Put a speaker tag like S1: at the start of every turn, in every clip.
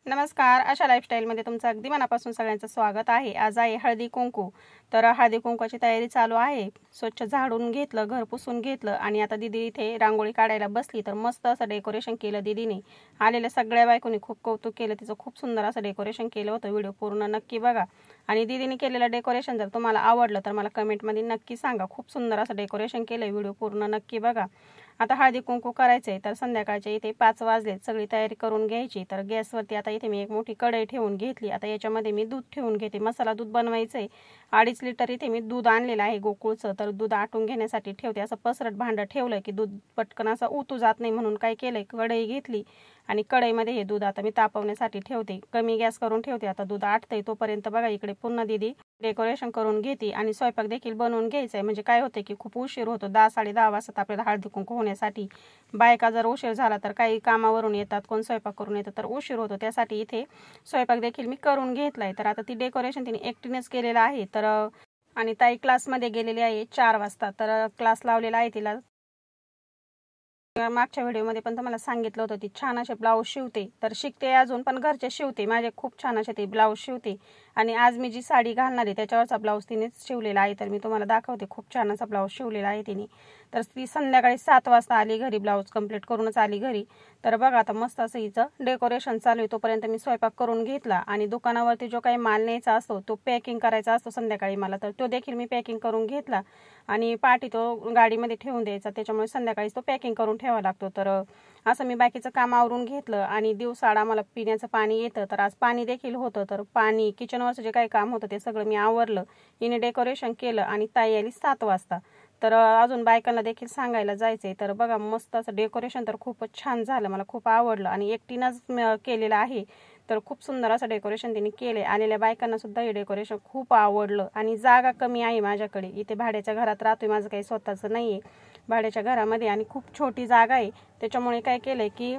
S1: नमस्कार, आशा लाईफस्टाईलमध्ये तुमचं अगदी मनापासून सगळ्यांचं स्वागत आहे। आज आहे हळदी कुंकू। तर हळदी कुंकवाची तयारी चालू आहे। स्वच्छ झाडून घेतलं, घर पुसून घेतलं आणि आता दीदी इथे रांगोळी काढायला बसली। तर मस्त असं डेकोरेशन केलं दीदीने। आलेल्या सगळ्या बायकोनी खूप कौतुक केलं, तिचं खूप सुंदर असं डेकोरेशन केलं होतं। व्हिडिओ पूर्ण नक्की बघा आणि दीदीने केलेलं डेकोरेशन जर तुम्हाला आवडलं तर मला कमेंटमध्ये नक्की सांगा। खूप सुंदर असं डेकोरेशन केलंय, व्हिडिओ पूर्ण नक्की बघा। आता हळदी कुंकू करायचंय तर संध्याकाळच्या इथे 5 वाजलेत, सगळी तयारी करून घ्यायची। तर गॅसवरती आता इथे मी एक मोठी कढई ठेवून घेतली। आता याच्यामध्ये मी दूध ठेवून घेते, मसाला दूध बनवायचंय। 2.5 लिटर इथे मी दूध आणलेलं आहे गोकुळचं। तर दूध आटून घेण्यासाठी ठेवते। असं पसरट भांडं ठेवलंय की दूध पटकन असं उतू जात नाही, म्हणून काय केलंय कढई घेतली आणि कढईमध्ये हे दूध आता मी तापवण्यासाठी ठेवते। कमी गॅस करून ठेवते। आता दूध आटतंय तोपर्यंत बघा इकडे पुन्हा दीदी डेकोरेशन करून घेते आणि स्वयंपाक देखील बनवून घ्यायचा आहे। म्हणजे काय होते की खूप उशीर होतो, 10 10:30 वाजता आपल्याला हळदी कुंकू होण्यासाठी। बायका जर उशीर झाला तर काही कामावरून येतात, कोण स्वयंपाक करून येतं तर उशीर होतो, त्यासाठी इथे स्वयंपाक देखील मी करून घेतलाय। तर आता ती डेकोरेशन तिने एकटीनेच केलेलं आहे। तर आणि ताई क्लासमध्ये गेलेली आहे 4 वाजता, तर क्लास लावलेला आहे तिला। मागच्या व्हिडिओमध्ये पण तुम्हाला सांगितलं होतं ती छान असे ब्लाऊज शिवते, तर शिकते अजून पण घरचे शिवते, माझे खूप छान असे ती ब्लाऊज शिवते। आणि आज मी जी साडी घालणार आहे त्याच्यावरचा ब्लाऊज तिनेच शिवलेला आहे, तर मी तुम्हाला दाखवते। खूप छान असा ब्लाऊज शिवलेला आहे तिने। तर ती संध्याकाळी 7 वाजता आली घरी, ब्लाऊज कंप्लीट करूनच आली घरी। तर बघा आता मस्त असं हिचं डेकोरेशन चालू आहे। तोपर्यंत मी स्वयंपाक करून घेतला आणि दुकानावरती जो काही माल न्यायचा असतो तो पॅकिंग करायचा असतो संध्याकाळी मला, तर तो देखील मी पॅकिंग करून घेतला आणि पाठी तो गाडीमध्ये ठेवून द्यायचा, त्याच्यामुळे संध्याकाळी तो पॅकिंग करून ठेवावा लागतो। तर असं मी बाकीचं काम आवरून घेतलं आणि दिवसाआड आम्हाला पिण्याचं पाणी येतं, तर आज पाणी देखील होतं। तर पाणी किचनवरचं जे काही काम होतं ते सगळं मी आवरलं, हिने डेकोरेशन केलं आणि ताई आली 7 वाजता। तर अजून बायकांना देखील सांगायला जायचंय। तर बघा मस्त असं डेकोरेशन तर खूपच छान झालं, मला खूप आवडलं आणि एकटीनंच केलेलं आहे। तर खूप सुंदर असं डेकोरेशन तिने केले। आलेल्या बायकांना सुद्धा हे डेकोरेशन खूप आवडलं आणि जागा कमी आहे माझ्याकडे, इथे भाड्याच्या घरात राहतोय, माझं काही स्वतःचं नाही आहे भाड्याच्या घरामध्ये आणि खूप छोटी जागा आहे। त्याच्यामुळे काय केलंय की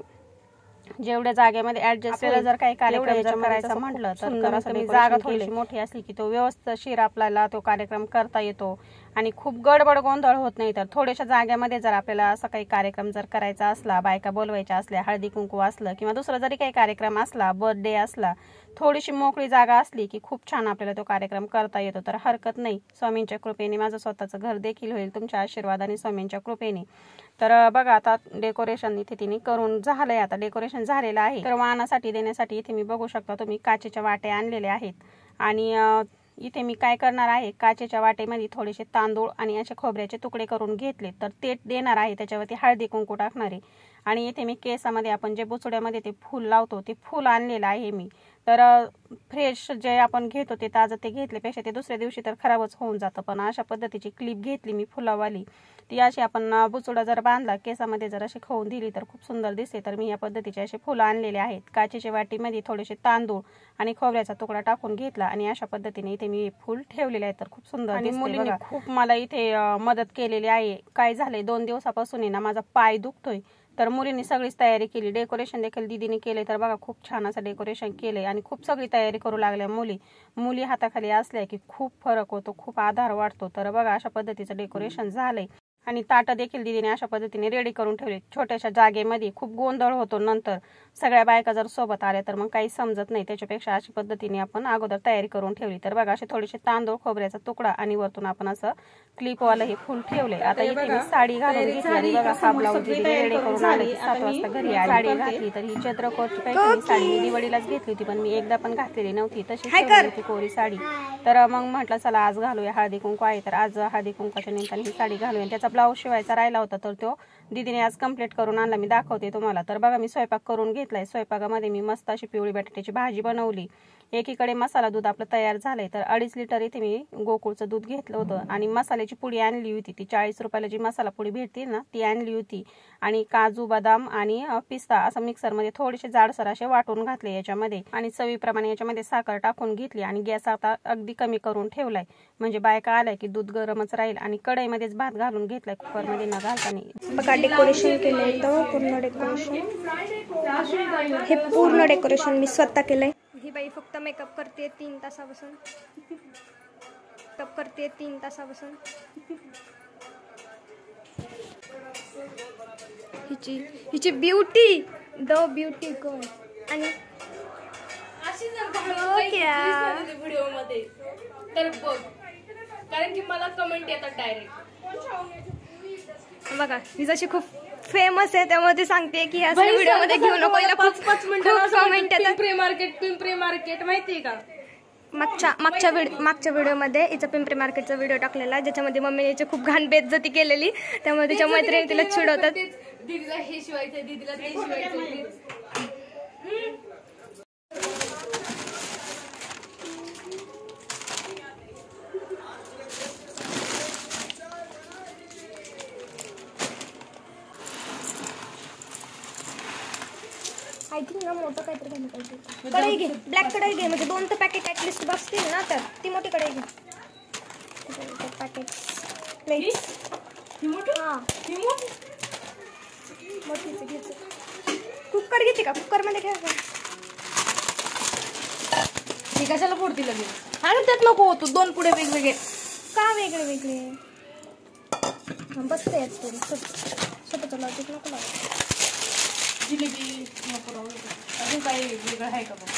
S1: जेवढ्या जागेमध्ये ऍडजस्ट जर काही कार्यक्रम जर करायचा म्हटलं तर कमी जागा थोडीशी मोठी असली की तो व्यवस्थित आपल्याला तो कार्यक्रम करता येतो आणि खूप गडबड गोंधळ होत नाही। तर थोड्याशा जागेमध्ये जर आपल्याला असा काही कार्यक्रम जर करायचा असला, बायका बोलवायच्या असल्या, हळदी कुंकू असलं किंवा दुसरा जरी काही कार्यक्रम असला, बर्थडे असला, थोडीशी मोकळी जागा असली की खूप छान आपल्याला तो कार्यक्रम करता येतो। तर हरकत नाही, स्वामींच्या कृपेने माझं स्वतःचं घर देखील होईल तुमच्या आशीर्वादाने, स्वामींच्या कृपेने। तर बघा आता डेकोरेशन इथे तिने करून झालंय, आता डेकोरेशन झालेलं आहे। तर वाणासाठी देण्यासाठी इथे मी बघू शकता तुम्ही काचेच्या वाट्या आणलेल्या आहेत आणि इथे मी काय करणार आहे, काचेच्या वाटेमध्ये थोडेसे तांदूळ आणि असे खोबऱ्याचे तुकडे करून घेतले, तर ते देणार आहे, त्याच्यावरती हळदी कुंकू टाकणार आहे। आणि इथे मी केसामध्ये आपण जे बुचड्यामध्ये ते फूल लावतो ते फूल आणलेलं आहे मी। तर फ्रेश जे आपण घेतो ते ताजं ते घेतल्यापेक्षा ते दुसऱ्या दिवशी तर खराबच होऊन जातं, पण अशा पद्धतीची क्लिप घेतली मी फुलावाली, ती अशी आपण बुचडा जर बांधला केसामध्ये जर अशी खवून दिली तर खूप सुंदर दिसते। तर मी या पद्धतीचे असे फुलं आणलेले आहेत। काचेच्या वाटीमध्ये थोडेसे तांदूळ आणि खोबऱ्याचा तुकडा टाकून घेतला आणि अशा पद्धतीने इथे मी फूल ठेवलेले आहे। तर खूप सुंदर दिसते। मुलींनी खूप मला इथे मदत केलेली आहे। काय झालंय 2 दिवसापासून आहे ना माझा पाय दुखतोय, तर मुलींनी सगळीच तयारी केली, डेकोरेशन देखील दीदीने केले। तर बघा खूप छान असं डेकोरेशन केलंय आणि खूप सगळी तयारी करू लागल्या मुली हाताखाली असल्या की खूप फरक होतो, खूप आधार वाटतो। तर बघा अशा पद्धतीचं डेकोरेशन झालंय आणि ताटं देखील दीदीने अशा पद्धतीने रेडी करून ठेवले छोट्याशा जागेमध्ये। खूप गोंधळ होतो नंतर, सगळ्या बायका जर सोबत आल्या तर मग काही समजत नाही, त्याच्यापेक्षा अशा पद्धतीने आपण अगोदर तयारी करून ठेवली। तर बघा असे थोडेसे तांदूळ, खोबऱ्याचा तुकडा आणि वरतून आपण असं क्लिपवालं हे फुल ठेवले। आता इथे मी साडी घालून घेतली आणि बघा हा ब्लाऊज दीदीने रेडी करून आली, 7 वाजता घरी आली, साडी घातली। तर ही चंद्रकोरची पैठणी साडी मी दिवाळीलाच घेतली होती, पण मी एकदा पण घातलेली नव्हती, तशी ठेवली होती कोरी साडी। तर मग म्हटलं चला आज घालूया, हळदी कुंकू आहे तर आज हळदी कुंकाच्या निमित्ताने ही साडी घालूया। त्याचा ब्लाऊज शिवायचा राहिला होता तर तो दीदीने आज कंप्लीट करून आणला, मी दाखवते तुम्हाला। तर बघा मी स्वयंपाक करून घेतलाय। स्वयंपाकामध्ये मी मस्त अशी पिवळी बटाट्याची भाजी बनवली, एकीकडे मसाला दूध आपलं तयार झालंय। तर 2.5 लिटर इथे मी गोकुळचं दूध घेतलं होतं आणि मसाल्याची पुडी आणली होती, ती 40 रुपयाला जी मसाला पुडी भेटते ना ती आणली होती आणि काजू, बदाम आणि पिस्ता असं मिक्सरमध्ये थोडेसे जाडसर असे वाटून घातले याच्यामध्ये आणि चवीप्रमाणे याच्यामध्ये साखर टाकून घेतली आणि गॅस आता अगदी कमी करून ठेवलाय, म्हणजे बायका आलाय की दूध गरमच राहील। आणि कढईमध्येच भात घालून घेतलाय, कुकरमध्ये न घालताना।
S2: बघा डेकोरेशन केलंय, तर पूर्ण डेकोरेशन, हे पूर्ण डेकोरेशन मी स्वतः केलंय। ही बाई फक्त मेकअप करते 3 तासापासून, मेकअप करते 3 तासापासून। हिची ब्युटी, द ब्युटी गर्ल। आणि व्हिडिओ मध्ये तर बघ, कारण की मला कमेंट येतात डायरेक्ट. बघा ही जशी खूप फेमस आहे त्यामुळे ती सांगते की ह्या व्हिडिओ मध्ये घेऊ नको. 5 मिनिटं कमेंट येतात. पिंपरी मार्केट माहितीये का? मागच्या व्हिडिओमध्ये हिचा पिंपरी मार्केटचा व्हिडिओ टाकलेला ज्याच्यामध्ये मम्मीने हिची खूप घाण बेइज्जती केलेली, त्यामुळे तिच्या मैत्रिणी तिला चिडवतात. दीदीला हे शिवायचं, दीदीला ते शिवायचं. आय थिंक ना मोठं काहीतरी घ्यायला पाहिजे. कढई घे, ब्लॅक कढई घे, म्हणजे 2 तर पॅकेट ऍटलिस्ट बसतील ना. तर ती मोठी कढई घे. पॅकेट प्लेट मोठीच घ्यायचं. कुकर घेते का? कुकर मध्ये घ्या.
S3: ती कशाला फोडती लगेच? आणि त्यात नको होतो 2 पुढे वेगवेगळे.
S2: का वेगळे वेगळे? बसते याच थोडी छोटं लावते नको लावते.
S3: जिलेबी नको राहू. अजून काही वेगळं आहे का बघ?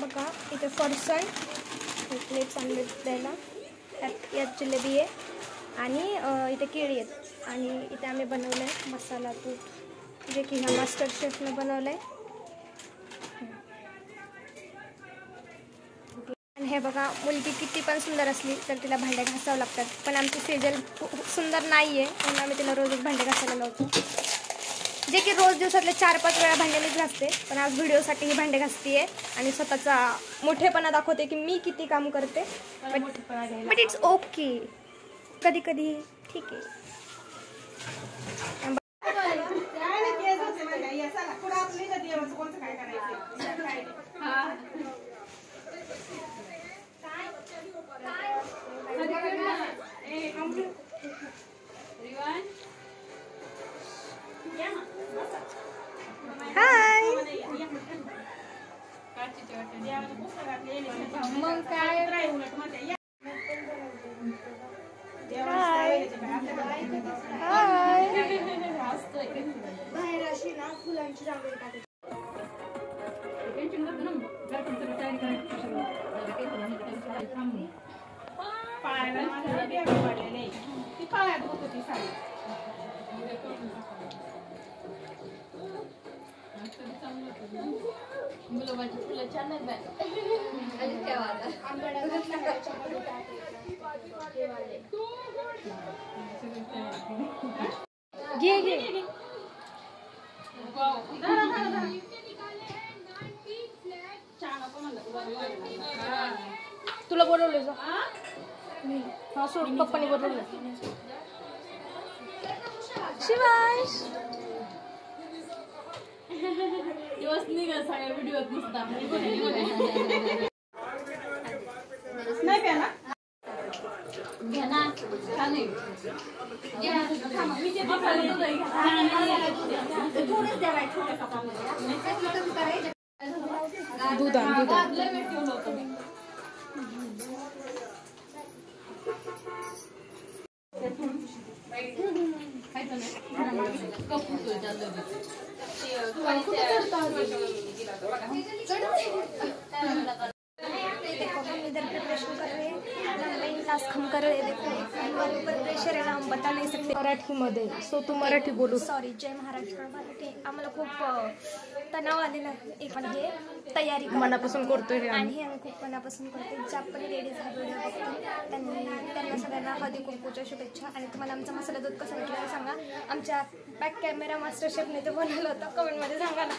S2: बघा इथे फरसाण प्लेट्स आणले द्यायला. यात जिलेबी आहे आणि इथे केळी आहेत. आणि इथे आम्ही बनवलं आहे मसाला तूप, जे की ह्या मास्टर शेफने बनवलं आहे. आणि हे बघा, मुलगी किती पण सुंदर असली तर तिला भांडे घासावं लागतात, पण आमची सेजल सुंदर नाही आहे म्हणून आम्ही तिला रोजच भांडे घासायला लावतो. जे की रोज दिवसातले 4-5 वेळा भांड्यानेच घासते, पण आज व्हिडिओसाठी ही भांडे घासते आणि स्वतःचा मोठेपणा दाखवते की मी किती काम करते. बट इट्स ओके, कधी कधी ठीक आहे. हाय.
S3: मग काय
S2: बाहेर अशी ना फुलांची रांगोळी टाकायची.
S3: गुलाबाची फुलं छान आहेत बाय. अजून काय वाटतं?
S2: घे घे.
S3: तुला बोलवलं जा. हा सोड, पप्पानी बोलवलं.
S2: शिवांश
S3: दिवस निघा सगळ्या व्हिडिओत नुसता.
S1: नाही प्याना
S3: घ्या ना, छान आहे.
S1: दूध आण.
S2: इधर प्रिपरेशन कर रहे हैं, ऑनलाइन टास्क हम कर रहे हैं. देखो हमारे ऊपर प्रेशर है ना, हम बता नहीं सकते
S3: मराठीमध्ये. सो तू मराठी बोलू.
S2: सॉरी. जय महाराष्ट्र. मराठी आम्हाला खूप तणाव आलेला आहे. एक हे तयारी
S3: मनापासून करतोय रे
S2: आणि हे आम्ही खूप मनापासून करतो. ज्या पण लेडीज हा व्हिडिओ बघतो त्यांना सगळ्यांना हळदी कुंकूच्या शुभेच्छा. आणि तुम्हाला आमचा मसाला दूध कसं वाटलं ते सांगा. आमच्या बॅक कॅमेरा मास्टर शेफने ते बनवलं होतं, कमेंटमध्ये सांगा ना.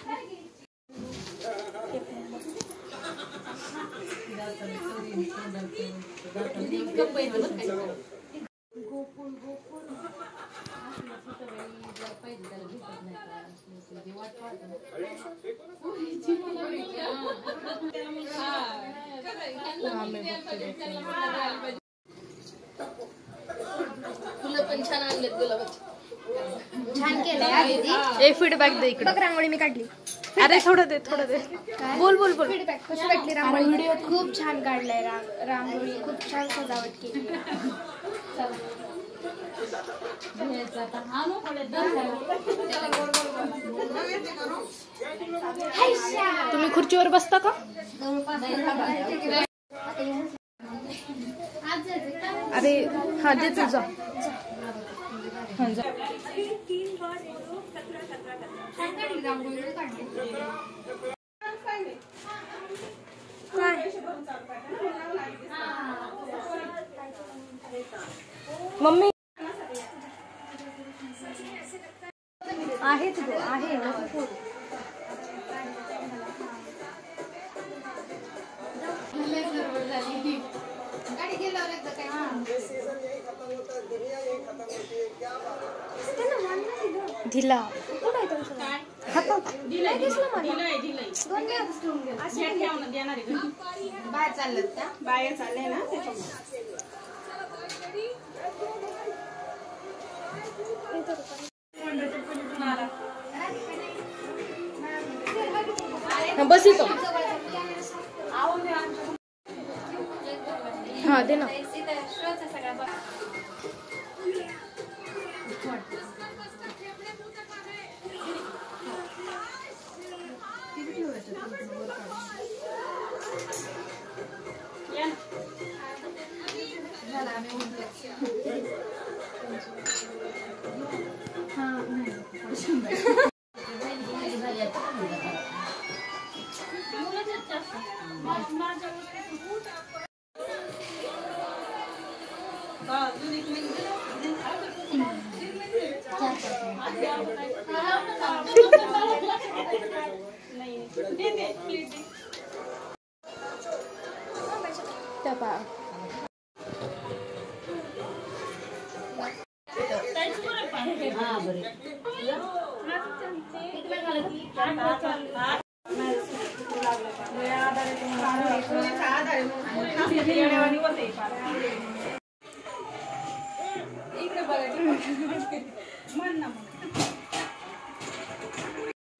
S3: फुलं पण छान आणलेत गुलाबाची.
S2: छान केलं.
S3: एक फीडबॅक दे इकडे.
S2: बघ रांगोळी मी काढली.
S3: अरे थोडं दे. बोल.
S2: फीडबॅक कशी वाटली रांगोळी? व्हिडिओ खूप छान काढलाय. रांगोळी खूप छान सजावट केली.
S3: तुम्ही खुर्चीवर बसता का? अरे हा दे तुझा. मम्मी आहे तू आहे ढिला
S1: बाहेर चालले ना त्याच्यामुळे.
S3: बस येतो. हा दे ना.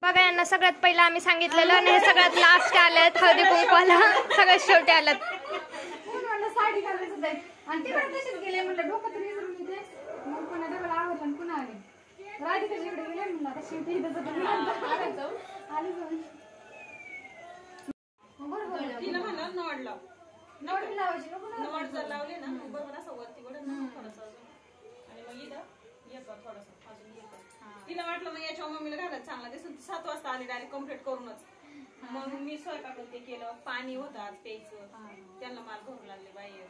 S2: बघा यांना सगळ्यात पहिला आम्ही सांगितलेलं आणि हे सगळ्यात लास्ट आल्यात हळदी कुंकवाला. सगळ्यात शेवटी आल्यात.
S3: साडी घालायचं आणि तिकडे तशीच गेले म्हणलं डोकं तरी मग पुन्हा डबल आवडलं पुन्हा आले. राधिका जिकडे गेले म्हणलं आता शेवटी आले जाऊन
S1: तिला म्हणा नवड लाव.
S3: नवड लावायची
S1: नवड जर लावले ना बरोबर असं वरती वडत थोडंसं आणि मग इथं येतो थोडंसं अजून येतो. तिला वाटलं मग याच्या मम्मीला घालत चांगला दिसून 7 वाजता आली डायरेक्ट कम्प्लीट करूनच. मग मी स्वयंपाक ते केलं. पाणी होतं आज प्यायचं. त्यांना माल भरू लागले बाहेर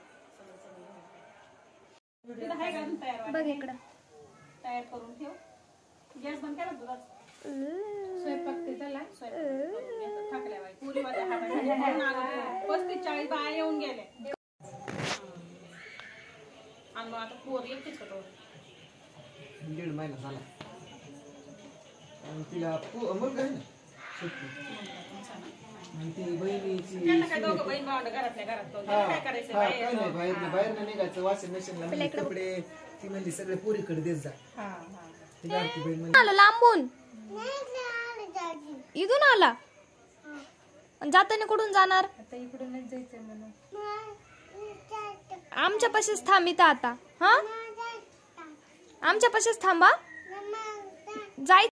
S1: सगळं तयार.
S2: बघ इकडं
S1: तयार करून ठेव. गॅस बंद करा दुधाच.
S3: स्वयंपाक ते झाला.
S1: थकल्या बाई पुरी माझ्या हातात 35-40 बाया येऊन गेले. आणि मग आता पोर एकटीच होतो.
S4: 1.5 महिना झाला आणि तिला मुलगा आहे ना आणि ती बहिणीची
S1: काय दोघं बहीण भावंड घरातल्या घरात काय करायचं
S4: बाहेर नाही निघायचं. वॉशिंग मशीनला कपडे ती म्हणली सगळे पोरीकडे देत जा.
S2: आलो लांबून इथून आला. जाताना कुठून जाणार?
S3: आता इकडूनच जायचं म्हणून
S2: आमच्या पाशीच थांबित आता. हा आमच्या पाशीच थांबा. जाय